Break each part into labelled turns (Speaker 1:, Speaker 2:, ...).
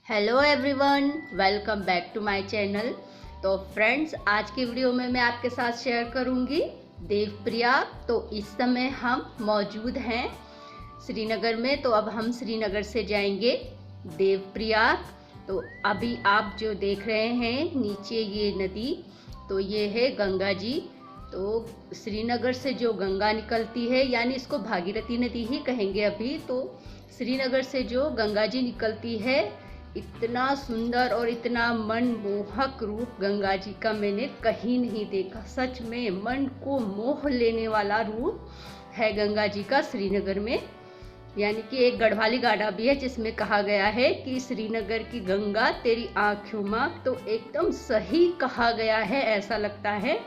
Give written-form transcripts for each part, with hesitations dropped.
Speaker 1: Hello everyone, welcome back to my channel. तो friends, आज की वीडियो में मैं आपके साथ शेयर करूंगी देवप्रयाग। तो इस समय हम मौजूद हैं श्रीनगर में। तो अब हम श्रीनगर से जाएंगे देवप्रयाग। तो अभी आप जो देख रहे हैं नीचे ये नदी, तो ये है गंगा जी। तो श्रीनगर से जो गंगा निकलती है, यानी इसको भागीरथी नदी ही कहेंगे अभी। तो श्रीनगर से जो गंगा जी निकलती है, इतना सुंदर और इतना मनमोहक रूप गंगा जी का मैंने कहीं नहीं देखा। सच में मन को मोह लेने वाला रूप है गंगा जी का श्रीनगर में। यानी कि एक गढ़वाली गाना भी है जिसमें कहा गया है कि श्रीनगर की गंगा तेरी आँखों में। तो एकदम सही कहा गया है, ऐसा लगता है।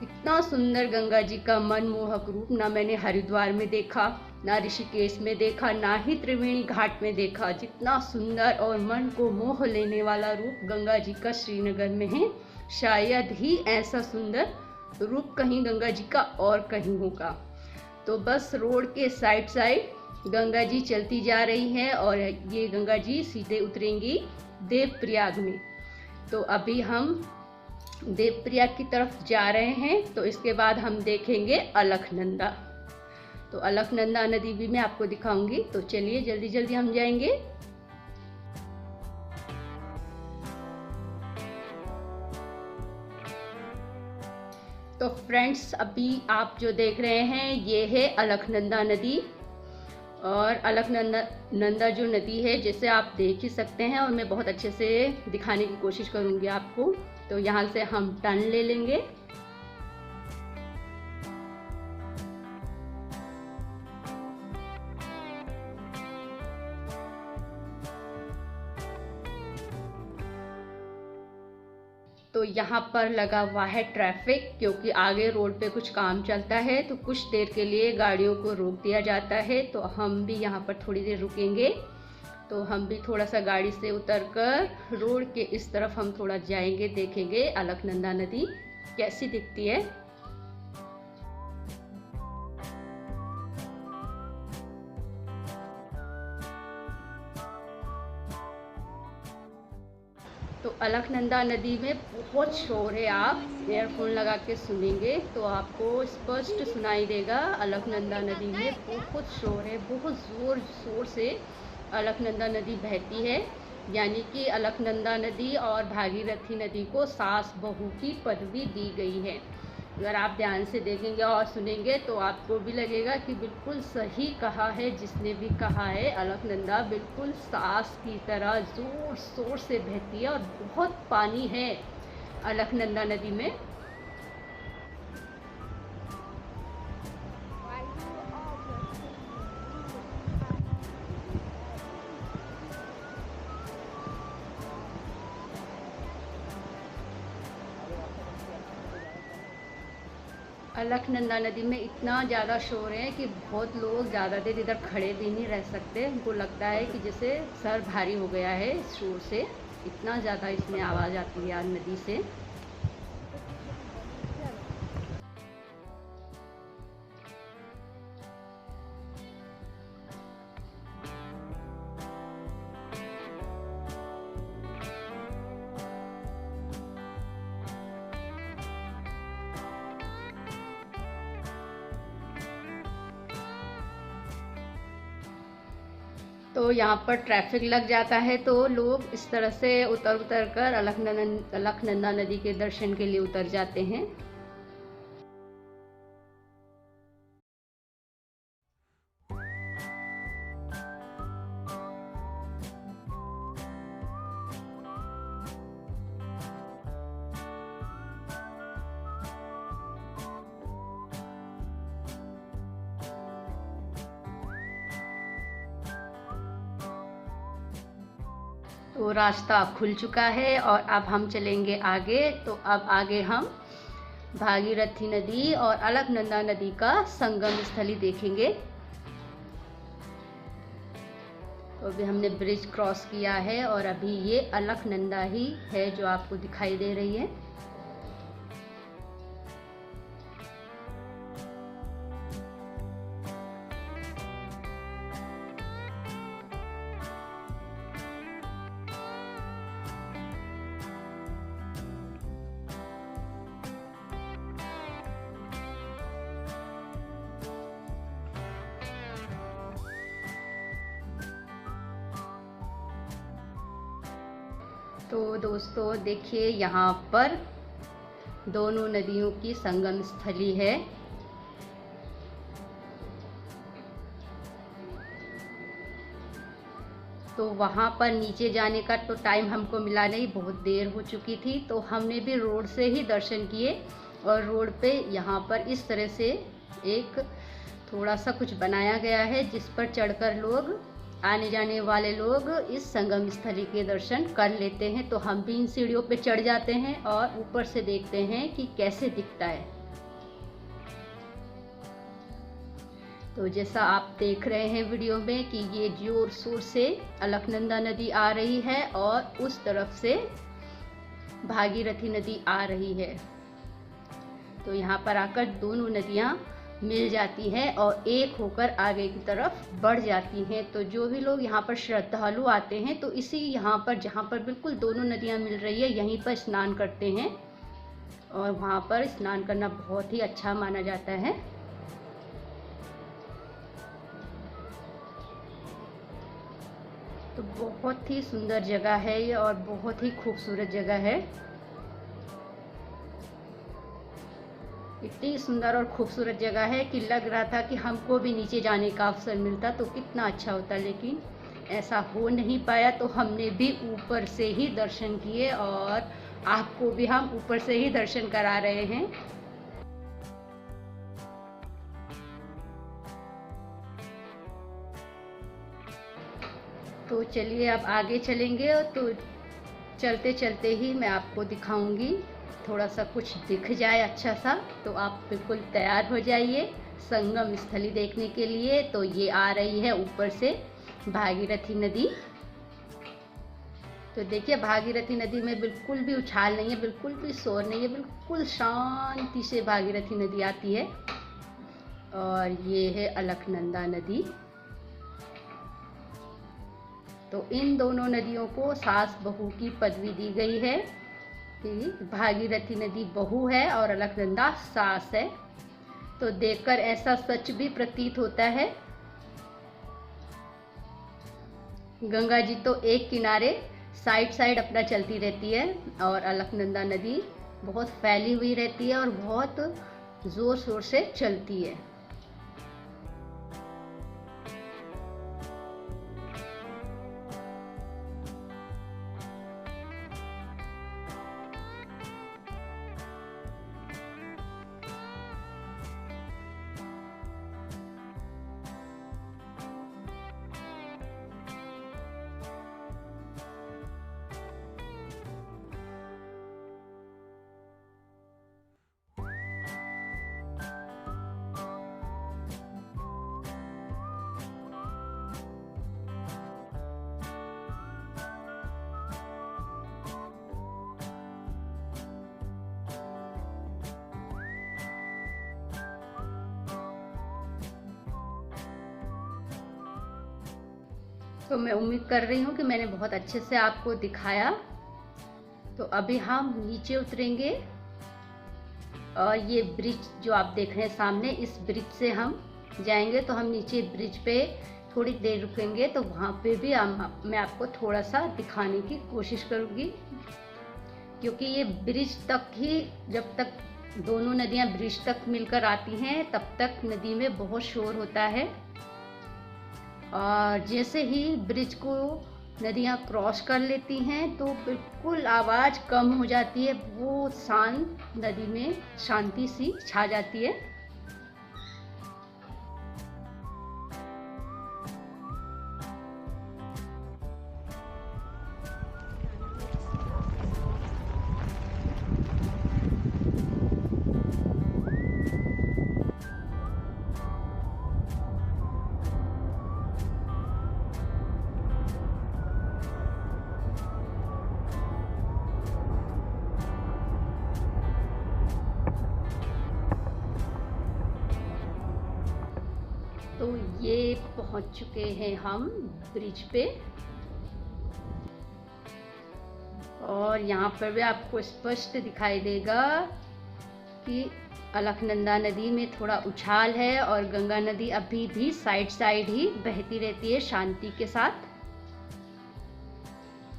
Speaker 1: इतना सुंदर गंगा जी का मनमोहक रूप ना मैंने हरिद्वार में देखा, ना ऋषिकेश में देखा, ना ही त्रिवेणी घाट में देखा। जितना सुंदर और मन को मोह लेने वाला रूप गंगा जी का श्रीनगर में है, शायद ही ऐसा सुंदर रूप कहीं गंगा जी का और कहीं होगा। तो बस रोड के साइड साइड गंगा जी चलती जा रही हैं और ये गंगा जी सीधे उतरेंगी देवप्रयाग में। तो अभी हम देवप्रयाग की तरफ जा रहे हैं। तो इसके बाद हम देखेंगे अलकनंदा। तो अलकनंदा नदी भी मैं आपको दिखाऊंगी। तो चलिए जल्दी जल्दी हम जाएंगे। तो फ्रेंड्स, अभी आप जो देख रहे हैं ये है अलकनंदा नदी। और अलकनंदा जो नदी है, जैसे आप देख ही सकते हैं, और मैं बहुत अच्छे से दिखाने की कोशिश करूंगी आपको। तो यहाँ से हम टर्न ले लेंगे। तो यहाँ पर लगा हुआ है ट्रैफिक, क्योंकि आगे रोड पे कुछ काम चलता है। तो कुछ देर के लिए गाड़ियों को रोक दिया जाता है। तो हम भी यहाँ पर थोड़ी देर रुकेंगे। तो हम भी थोड़ा सा गाड़ी से उतरकर रोड के इस तरफ हम थोड़ा जाएंगे, देखेंगे अलकनंदा नदी कैसी दिखती है। तो अलकनंदा नदी में बहुत शोर है। आप ईयरफोन लगा के सुनेंगे तो आपको स्पष्ट सुनाई देगा। अलकनंदा नदी में बहुत शोर है, बहुत ज़ोर शोर से अलकनंदा नदी बहती है। यानी कि अलकनंदा नदी और भागीरथी नदी को सास बहू की पदवी दी गई है। अगर आप ध्यान से देखेंगे और सुनेंगे तो आपको भी लगेगा कि बिल्कुल सही कहा है जिसने भी कहा है। अलकनंदा बिल्कुल सास की तरह ज़ोर शोर से बहती है और बहुत पानी है अलकनंदा नदी में। अलकनंदा नदी में इतना ज़्यादा शोर है कि बहुत लोग ज़्यादा देर इधर खड़े भी नहीं रह सकते। उनको लगता है कि जैसे सर भारी हो गया है इस शोर से। इतना ज़्यादा इसमें आवाज़ आती है नदी से। तो यहाँ पर ट्रैफिक लग जाता है, तो लोग इस तरह से उतर कर अलकनंदा नदी के दर्शन के लिए उतर जाते हैं। तो रास्ता खुल चुका है और अब हम चलेंगे आगे। तो अब आगे हम भागीरथी नदी और अलकनंदा नदी का संगम स्थली देखेंगे। तो अभी हमने ब्रिज क्रॉस किया है और अभी ये अलकनंदा ही है जो आपको दिखाई दे रही है। तो दोस्तों देखिए, यहाँ पर दोनों नदियों की संगम स्थली है। तो वहाँ पर नीचे जाने का तो टाइम हमको मिला नहीं, बहुत देर हो चुकी थी, तो हमने भी रोड से ही दर्शन किए। और रोड पे यहाँ पर इस तरह से एक थोड़ा सा कुछ बनाया गया है जिस पर चढ़कर लोग, आने जाने वाले लोग इस संगम स्थली के दर्शन कर लेते हैं। तो हम भी इन सीढ़ियों पे चढ़ जाते हैं और ऊपर से देखते हैं कि कैसे दिखता है। तो जैसा आप देख रहे हैं वीडियो में कि ये जोर शोर से अलकनंदा नदी आ रही है और उस तरफ से भागीरथी नदी आ रही है। तो यहाँ पर आकर दोनों नदियाँ मिल जाती हैं और एक होकर आगे की तरफ बढ़ जाती हैं। तो जो भी लोग यहाँ पर श्रद्धालु आते हैं तो इसी यहाँ पर, जहाँ पर बिल्कुल दोनों नदियाँ मिल रही है, यहीं पर स्नान करते हैं और वहाँ पर स्नान करना बहुत ही अच्छा माना जाता है। तो बहुत ही सुंदर जगह है ये और बहुत ही खूबसूरत जगह है। इतनी सुंदर और खूबसूरत जगह है कि लग रहा था कि हमको भी नीचे जाने का अवसर मिलता तो कितना अच्छा होता, लेकिन ऐसा हो नहीं पाया। तो हमने भी ऊपर से ही दर्शन किए और आपको भी हम ऊपर से ही दर्शन करा रहे हैं। तो चलिए अब आगे चलेंगे। तो चलते चलते ही मैं आपको दिखाऊंगी, थोड़ा सा कुछ दिख जाए अच्छा सा, तो आप बिल्कुल तैयार हो जाइए संगम स्थली देखने के लिए। तो ये आ रही है ऊपर से भागीरथी नदी। तो देखिए, भागीरथी नदी में बिल्कुल भी उछाल नहीं है, बिल्कुल भी शोर नहीं है, बिल्कुल शांति से भागीरथी नदी आती है। और ये है अलकनंदा नदी। तो इन दोनों नदियों को सास बहू की पदवी दी गई है कि भागीरथी नदी बहू है और अलकनंदा सास है। तो देखकर ऐसा सच भी प्रतीत होता है। गंगा जी तो एक किनारे साइड साइड अपना चलती रहती है और अलकनंदा नदी बहुत फैली हुई रहती है और बहुत जोर शोर से चलती है। तो मैं उम्मीद कर रही हूँ कि मैंने बहुत अच्छे से आपको दिखाया। तो अभी हम नीचे उतरेंगे और ये ब्रिज जो आप देख रहे हैं सामने, इस ब्रिज से हम जाएंगे। तो हम नीचे ब्रिज पे थोड़ी देर रुकेंगे, तो वहाँ पे भी मैं आपको थोड़ा सा दिखाने की कोशिश करूँगी, क्योंकि ये ब्रिज तक ही, जब तक दोनों नदियाँ ब्रिज तक मिलकर आती हैं तब तक नदी में बहुत शोर होता है। और जैसे ही ब्रिज को नदियाँ क्रॉस कर लेती हैं तो बिल्कुल आवाज़ कम हो जाती है, वो शांत, नदी में शांति सी छा जाती है। तो ये पहुंच चुके हैं हम ब्रिज पे और यहाँ पर भी आपको स्पष्ट दिखाई देगा कि अलकनंदा नदी में थोड़ा उछाल है और गंगा नदी अभी भी साइड साइड ही बहती रहती है शांति के साथ।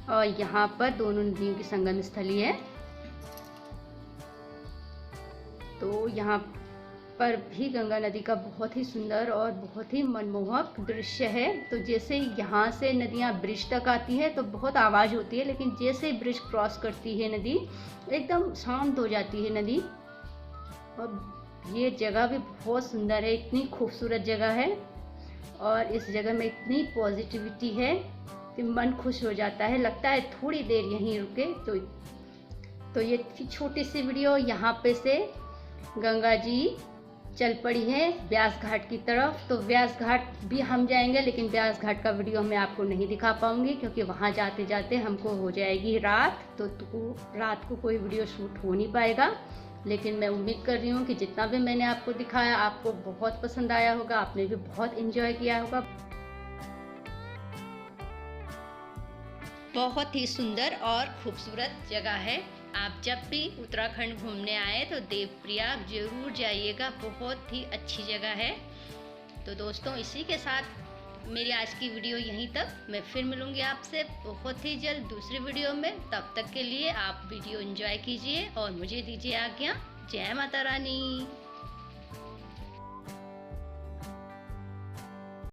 Speaker 1: और यहाँ पर दोनों नदियों की संगम स्थली है। तो यहाँ पर भी गंगा नदी का बहुत ही सुंदर और बहुत ही मनमोहक दृश्य है। तो जैसे यहाँ से नदियाँ ब्रिज तक आती है तो बहुत आवाज़ होती है, लेकिन जैसे ब्रिज क्रॉस करती है नदी एकदम शांत हो जाती है नदी। और ये जगह भी बहुत सुंदर है, इतनी खूबसूरत जगह है और इस जगह में इतनी पॉजिटिविटी है कि मन खुश हो जाता है, लगता है थोड़ी देर यहीं रुके। तो ये छोटी सी वीडियो यहाँ पे से गंगा जी चल पड़ी है व्यास घाट की तरफ। तो व्यास घाट भी हम जाएंगे, लेकिन व्यास घाट का वीडियो मैं आपको नहीं दिखा पाऊंगी क्योंकि वहाँ जाते जाते हमको हो जाएगी रात। तो रात को कोई वीडियो शूट हो नहीं पाएगा। लेकिन मैं उम्मीद कर रही हूँ कि जितना भी मैंने आपको दिखाया आपको बहुत पसंद आया होगा, आपने भी बहुत एंजॉय किया होगा। बहुत ही सुंदर और खूबसूरत जगह है। आप जब भी उत्तराखंड घूमने आए तो देवप्रयाग जरूर जाइएगा, बहुत ही अच्छी जगह है। तो दोस्तों, इसी के साथ मेरी आज की वीडियो यहीं तक। मैं फिर मिलूंगी आपसे बहुत ही जल्द दूसरी वीडियो में। तब तक के लिए आप वीडियो एंजॉय कीजिए और मुझे दीजिए आज्ञा। जय माता रानी।